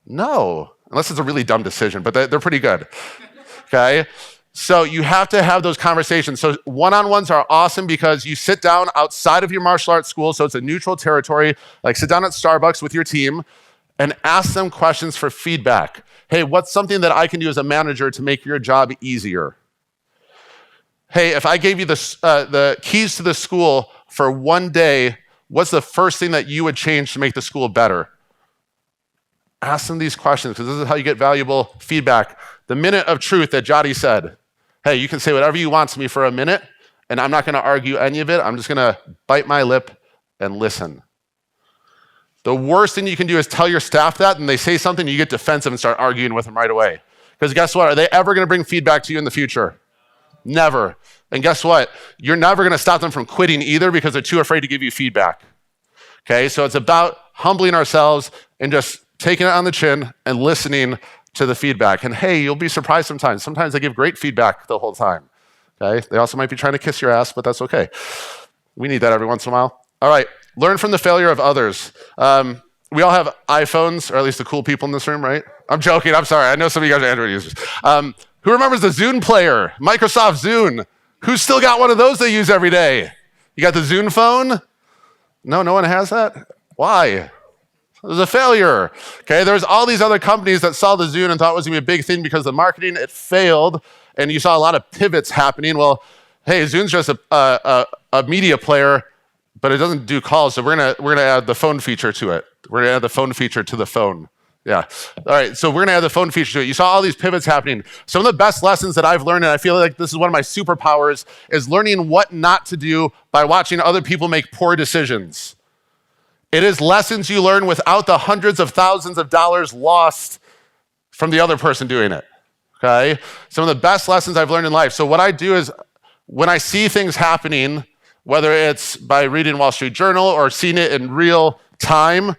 No, unless it's a really dumb decision, but they're pretty good, okay? So you have to have those conversations. So one-on-ones are awesome because you sit down outside of your martial arts school, so it's a neutral territory, like sit down at Starbucks with your team, and ask them questions for feedback. Hey, what's something that I can do as a manager to make your job easier? Hey, if I gave you the keys to the school for one day, what's the first thing that you would change to make the school better? Ask them these questions, because this is how you get valuable feedback. The minute of truth that Jody said, hey, you can say whatever you want to me for a minute, and I'm not going to argue any of it. I'm just going to bite my lip and listen. The worst thing you can do is tell your staff that, and they say something, and you get defensive and start arguing with them right away. Because guess what? Are they ever going to bring feedback to you in the future? Never. And guess what? You're never going to stop them from quitting either, because they're too afraid to give you feedback. Okay, so it's about humbling ourselves and just taking it on the chin and listening to the feedback. And hey, you'll be surprised sometimes. Sometimes they give great feedback the whole time. Okay, they also might be trying to kiss your ass, but that's okay. We need that every once in a while. All right, learn from the failure of others. We all have iPhones, or at least the cool people in this room, right? I'm joking, I'm sorry. I know some of you guys are Android users. Who remembers the Zune player, Microsoft Zune? Who's still got one of those they use every day? You got the Zune phone? No one has that? Why? It was a failure. Okay, there's all these other companies that saw the Zune and thought it was gonna be a big thing because of the marketing. It failed, and you saw a lot of pivots happening. Well, hey, Zune's just a media player, but it doesn't do calls, so we're gonna add the phone feature to it. We're gonna add the phone feature to the phone. Yeah. All right, so we're gonna add the phone feature to it. You saw all these pivots happening. Some of the best lessons that I've learned, and I feel like this is one of my superpowers, is learning what not to do by watching other people make poor decisions. It is lessons you learn without the hundreds of thousands of dollars lost from the other person doing it, okay? Some of the best lessons I've learned in life. So what I do is, when I see things happening, whether it's by reading Wall Street Journal or seeing it in real time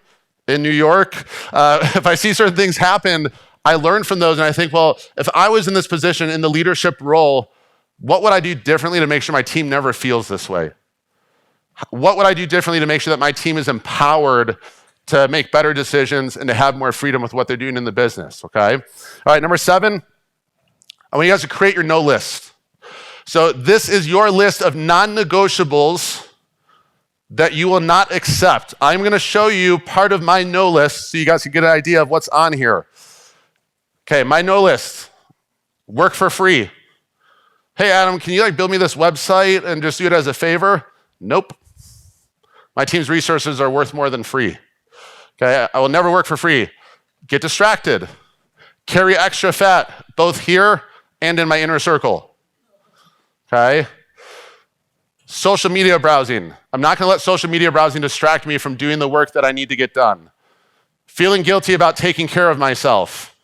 in New York, if I see certain things happen, I learn from those, and I think, well, if I was in this position, in the leadership role, what would I do differently to make sure my team never feels this way? What would I do differently to make sure that my team is empowered to make better decisions and to have more freedom with what they're doing in the business, okay? All right, number 7, I want you guys to create your no list. So this is your list of non-negotiables that you will not accept. I'm gonna show you part of my no list so you guys can get an idea of what's on here. Okay, my no list, work for free. Hey, Adam, can you build me this website and just do it as a favor? Nope. My team's resources are worth more than free. Okay, I will never work for free. Get distracted. Carry extra fat, both here and in my inner circle. Okay? Social media browsing. I'm not gonna let social media browsing distract me from doing the work that I need to get done. Feeling guilty about taking care of myself.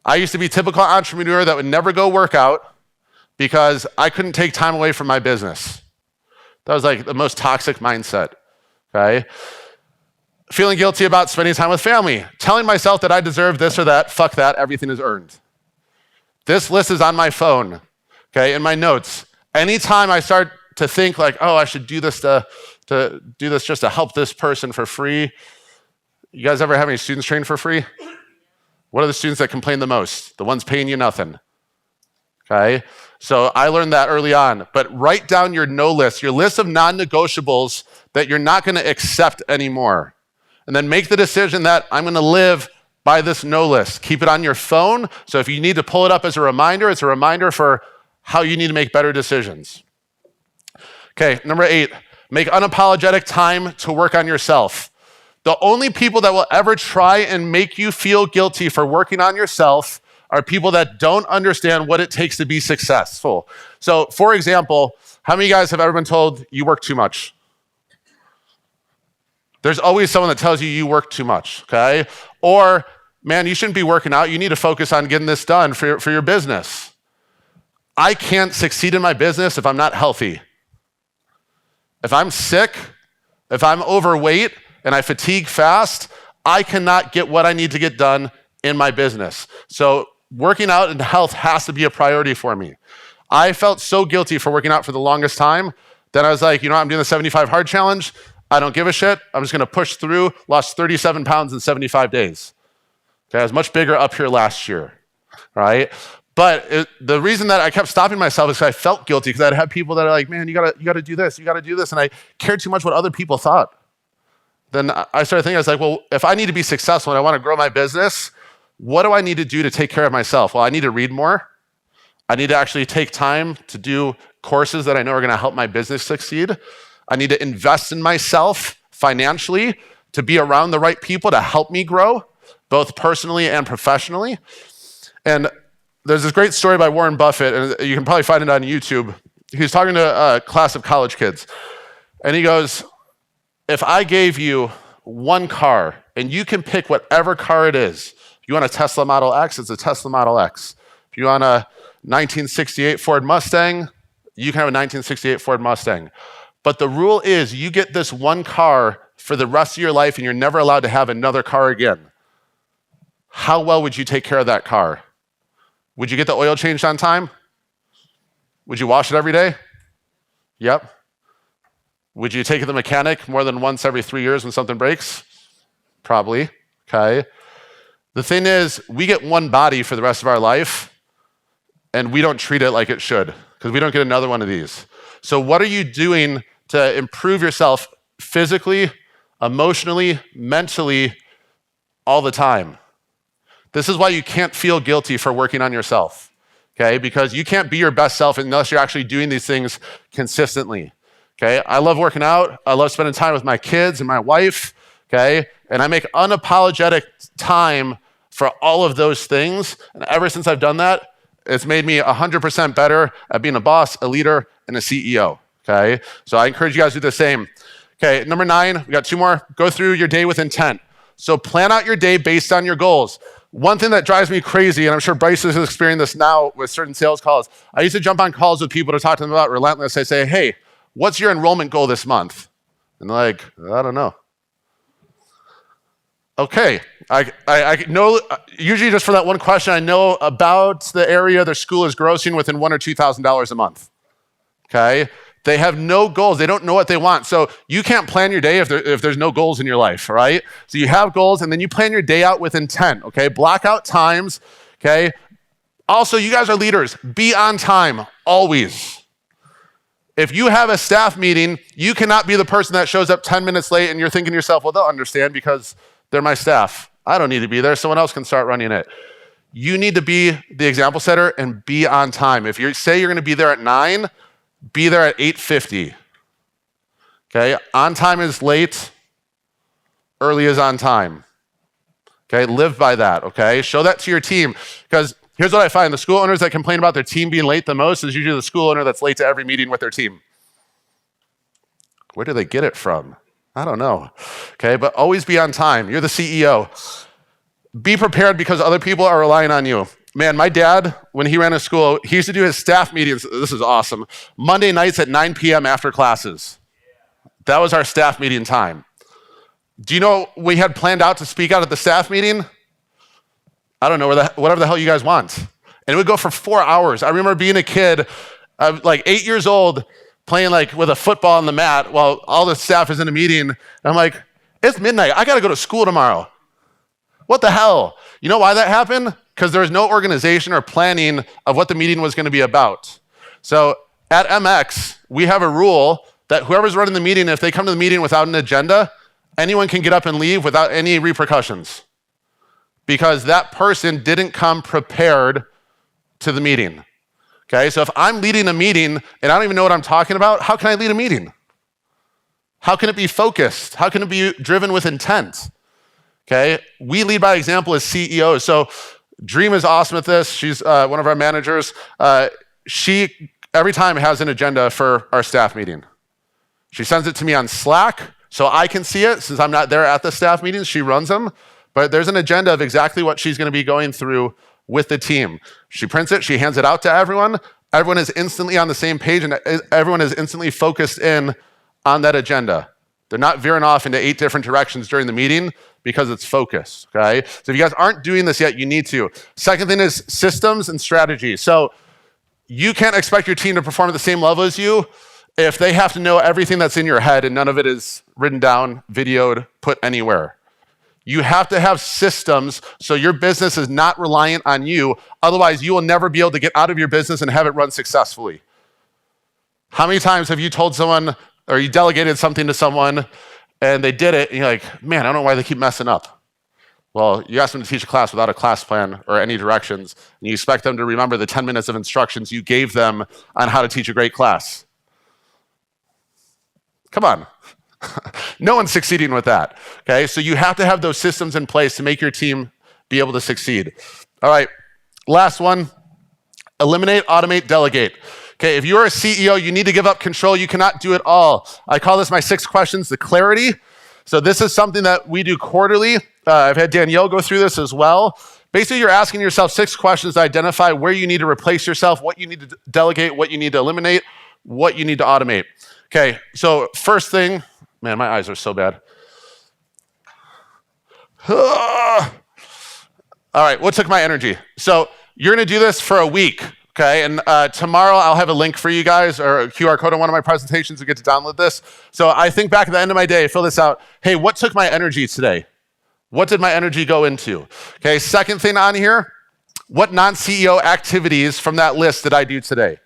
I used to be a typical entrepreneur that would never go work out because I couldn't take time away from my business. That was the most toxic mindset, okay? Feeling guilty about spending time with family. Telling myself that I deserve this or that, fuck that, everything is earned. This list is on my phone, okay, in my notes. Anytime I start to think oh, I should do this to do this just to help this person for free. You guys ever have any students train for free? What are the students that complain the most? The ones paying you nothing, okay? So I learned that early on, but write down your no list, your list of non-negotiables that you're not gonna accept anymore. And then make the decision that I'm gonna live by this no list. Keep it on your phone, so if you need to pull it up as a reminder, it's a reminder for how you need to make better decisions. Okay, number 8, make unapologetic time to work on yourself. The only people that will ever try and make you feel guilty for working on yourself are people that don't understand what it takes to be successful. So, for example, how many of you guys have ever been told you work too much? There's always someone that tells you you work too much, okay? Or, man, you shouldn't be working out. You need to focus on getting this done for your business. I can't succeed in my business if I'm not healthy. If I'm sick, if I'm overweight, and I fatigue fast, I cannot get what I need to get done in my business. So working out and health has to be a priority for me. I felt so guilty for working out for the longest time that I was like, I'm doing the 75 hard challenge. I don't give a shit. I'm just gonna push through, lost 37 pounds in 75 days. Okay, I was much bigger up here last year, right? But the reason that I kept stopping myself is because I felt guilty because I'd have people that are like, man, you gotta do this, and I cared too much what other people thought. then I started thinking, I was like, well, if I need to be successful and I want to grow my business, what do I need to do to take care of myself? Well, I need to read more. I need to actually take time to do courses that I know are going to help my business succeed. I need to invest in myself financially to be around the right people to help me grow, both personally and professionally. And there's this great story by Warren Buffett, and you can probably find it on YouTube. He's talking to a class of college kids, and he goes, if I gave you one car, and you can pick whatever car it is, if you want a Tesla Model X, it's a Tesla Model X. If you want a 1968 Ford Mustang, you can have a 1968 Ford Mustang. But the rule is you get this one car for the rest of your life, and you're never allowed to have another car again. How well would you take care of that car? Would you get the oil changed on time? Would you wash it every day? Yep. Would you take it to the mechanic more than once every 3 years when something breaks? Probably, okay. The thing is, we get one body for the rest of our life, and we don't treat it like it should, because we don't get another one of these. So what are you doing to improve yourself physically, emotionally, mentally, all the time? This is why you can't feel guilty for working on yourself, okay? Because you can't be your best self unless you're actually doing these things consistently, okay? I love working out. I love spending time with my kids and my wife, okay? And I make unapologetic time for all of those things. And ever since I've done that, it's made me 100% better at being a boss, a leader, and a CEO, okay? So I encourage you guys to do the same. Okay, number 9, we got 2 more. Go through your day with intent. So plan out your day based on your goals. One thing that drives me crazy, and I'm sure Bryce is experiencing this now with certain sales calls, I used to jump on calls with people to talk to them about Relentless. I say, hey, what's your enrollment goal this month? And they're like, I don't know. Okay, I know, usually just for that one question, I know about the area their school is grossing within $1,000 or $2,000 a month, okay? They have no goals. They don't know what they want. So you can't plan your day if there's no goals in your life, right? So you have goals, and then you plan your day out with intent, okay? Block out times, okay? Also, you guys are leaders. Be on time, always. If you have a staff meeting, you cannot be the person that shows up 10 minutes late and you're thinking to yourself, well, they'll understand because they're my staff. I don't need to be there. Someone else can start running it. You need to be the example setter and be on time. If you say you're going to be there at 9, be there at 8:50. Okay? On time is late. Early is on time. Okay? Live by that, okay? Show that to your team. Because here's what I find. The school owners that complain about their team being late the most is usually the school owner that's late to every meeting with their team. Where do they get it from? I don't know. Okay? But always be on time. You're the CEO. Be prepared because other people are relying on you. Man, my dad, when he ran a school, he used to do his staff meetings. This is awesome. Monday nights at 9 p.m. after classes. That was our staff meeting time. Do you know we had planned out to speak out at the staff meeting? I don't know, whatever the hell you guys want. And it would go for 4 hours. I remember being a kid, like 8 years old, playing like with a football on the mat while all the staff is in a meeting. And I'm like, it's midnight. I got to go to school tomorrow. What the hell? You know why that happened? Because there was no organization or planning of what the meeting was going to be about. So at MX, we have a rule that whoever's running the meeting, if they come to the meeting without an agenda, anyone can get up and leave without any repercussions. Because that person didn't come prepared to the meeting. Okay, so if I'm leading a meeting and I don't even know what I'm talking about, how can I lead a meeting? How can it be focused? How can it be driven with intent? Okay, we lead by example as CEOs. So Dream is awesome at this. She's one of our managers. She, every time, has an agenda for our staff meeting. She sends it to me on Slack so I can see it. Since I'm not there at the staff meetings, she runs them. But there's an agenda of exactly what she's going to be going through with the team. She prints it. She hands it out to everyone. Everyone is instantly on the same page, and everyone is instantly focused in on that agenda. They're not veering off into 8 different directions during the meeting because it's focused, okay? So if you guys aren't doing this yet, you need to. Second thing is systems and strategy. So you can't expect your team to perform at the same level as you if they have to know everything that's in your head and none of it is written down, videoed, put anywhere. You have to have systems so your business is not reliant on you. Otherwise, you will never be able to get out of your business and have it run successfully. How many times have you told someone or you delegated something to someone and they did it, and you're like, man, I don't know why they keep messing up. Well, you asked them to teach a class without a class plan or any directions, and you expect them to remember the 10 minutes of instructions you gave them on how to teach a great class. Come on. No one's succeeding with that, okay? So you have to have those systems in place to make your team be able to succeed. All right, last one, eliminate, automate, delegate. Okay, if you're a CEO, you need to give up control. You cannot do it all. I call this my 6 questions, the clarity. So this is something that we do quarterly. I've had Danielle go through this as well. Basically, you're asking yourself 6 questions to identify where you need to replace yourself, what you need to delegate, what you need to eliminate, what you need to automate. Okay, so first thing, man, my eyes are so bad. All right, what took my energy? So you're gonna do this for a week, okay? And tomorrow I'll have a link for you guys or a QR code on one of my presentations to get to download this. So I think back at the end of my day, fill this out. Hey, what took my energy today? What did my energy go into? Okay, second thing on here, what non-CEO activities from that list did I do today?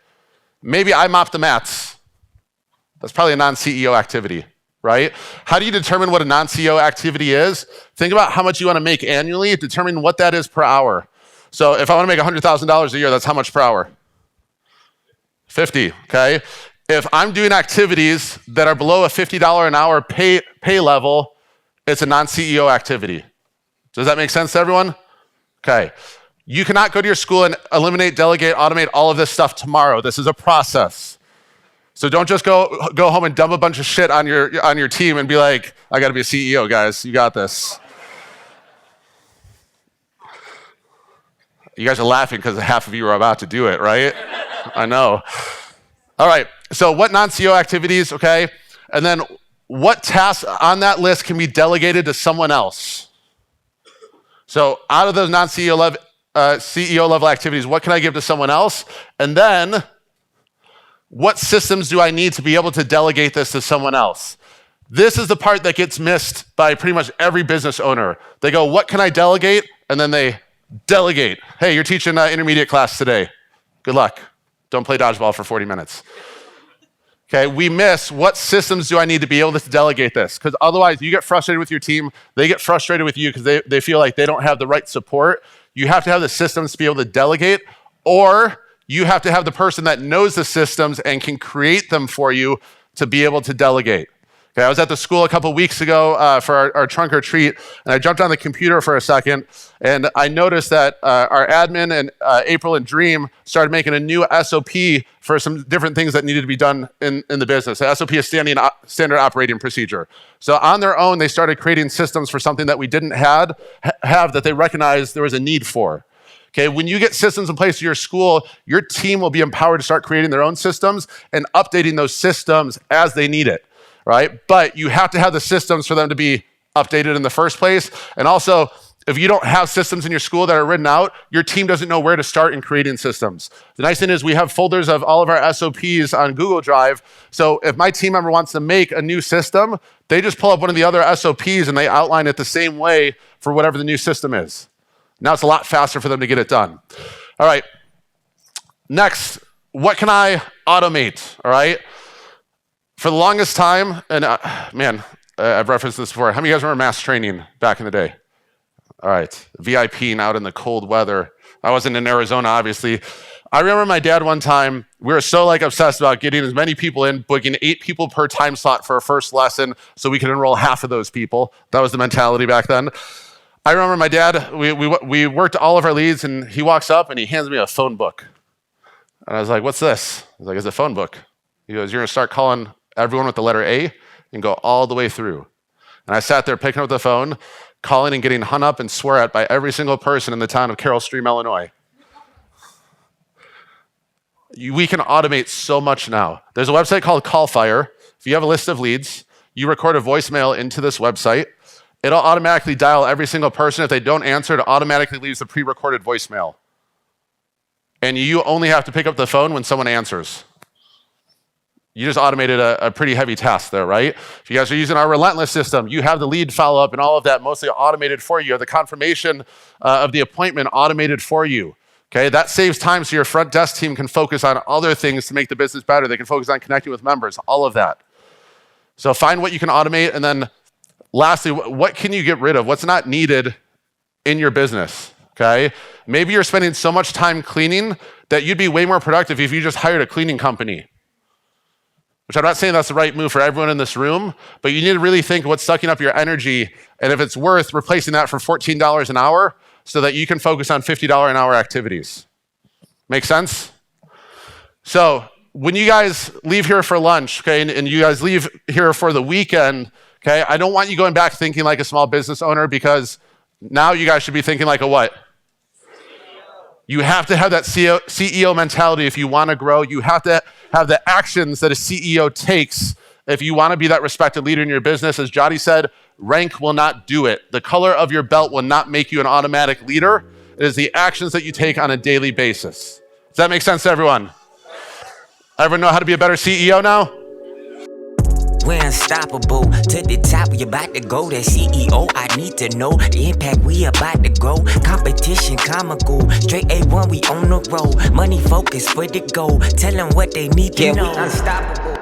Maybe I mopped the mats. That's probably a non-CEO activity, right? How do you determine what a non-CEO activity is? Think about how much you want to make annually, determine what that is per hour. So if I want to make $100,000 a year, that's how much per hour? 50, okay? If I'm doing activities that are below a $50 an hour pay level, it's a non-CEO activity. Does that make sense to everyone? Okay. You cannot go to your school and eliminate, delegate, automate all of this stuff tomorrow. This is a process. So don't just go home and dump a bunch of shit on your team and be like, I got to be a CEO, guys. You got this. You guys are laughing because half of you are about to do it, right? I know. All right. So what non-CEO activities, okay? And then what tasks on that list can be delegated to someone else? So out of those non-CEO level, CEO level activities, what can I give to someone else? And then what systems do I need to be able to delegate this to someone else? This is the part that gets missed by pretty much every business owner. They go, what can I delegate? And then they delegate. Hey, you're teaching intermediate class today. Good luck. Don't play dodgeball for 40 minutes. Okay, we miss what systems do I need to be able to delegate this? Because otherwise you get frustrated with your team, they get frustrated with you because they feel like they don't have the right support. You have to have the systems to be able to delegate, or you have to have the person that knows the systems and can create them for you to be able to delegate. Okay, I was at the school a couple weeks ago for our trunk or treat, and I jumped on the computer for a second, and I noticed that our admin and April and Dream started making a new SOP for some different things that needed to be done in the business. The SOP is standard operating procedure. So on their own, they started creating systems for something that we didn't have that they recognized there was a need for. Okay, when you get systems in place at your school, your team will be empowered to start creating their own systems and updating those systems as they need it. Right? But you have to have the systems for them to be updated in the first place. And also, if you don't have systems in your school that are written out, your team doesn't know where to start in creating systems. The nice thing is we have folders of all of our SOPs on Google Drive. So if my team member wants to make a new system, they just pull up one of the other SOPs and they outline it the same way for whatever the new system is. Now it's a lot faster for them to get it done. All right. Next, what can I automate? All right. For the longest time, and I've referenced this before. How many of you guys remember mass training back in the day? All right, VIPing out in the cold weather. I wasn't in Arizona, obviously. I remember my dad one time, we were so obsessed about getting as many people in, booking 8 people per time slot for a first lesson so we could enroll half of those people. That was the mentality back then. I remember my dad, we worked all of our leads, and he walks up and he hands me a phone book. And I was like, what's this? I was like, it's a phone book. He goes, you're gonna start calling everyone with the letter A and go all the way through. And I sat there picking up the phone, calling and getting hung up and swear at by every single person in the town of Carroll Stream, Illinois. We can automate so much now. There's a website called CallFire. If you have a list of leads, you record a voicemail into this website. It'll automatically dial every single person. If they don't answer, it automatically leaves a pre-recorded voicemail. And you only have to pick up the phone when someone answers. You just automated a pretty heavy task there, right? If you guys are using our Relentless system, you have the lead follow-up and all of that mostly automated for you. You have the confirmation of the appointment automated for you. Okay, that saves time so your front desk team can focus on other things to make the business better. They can focus on connecting with members, all of that. So find what you can automate, and then lastly, what can you get rid of? What's not needed in your business, okay? Maybe you're spending so much time cleaning that you'd be way more productive if you just hired a cleaning company. Which I'm not saying that's the right move for everyone in this room, but you need to really think what's sucking up your energy and if it's worth replacing that for $14 an hour so that you can focus on $50 an hour activities. Make sense? So when you guys leave here for lunch, okay, and you guys leave here for the weekend, okay, I don't want you going back thinking like a small business owner because now you guys should be thinking like a what? You have to have that CEO mentality if you want to grow. You have to have the actions that a CEO takes if you want to be that respected leader in your business. As Jody said, rank will not do it. The color of your belt will not make you an automatic leader. It is the actions that you take on a daily basis. Does that make sense to everyone? Everyone know how to be a better CEO now? We're unstoppable, to the top, we about to go. That CEO, I need to know the impact we about to grow. Competition, comical, straight A1, we on the road. Money focus for the goal, tell them what they need to know. We unstoppable.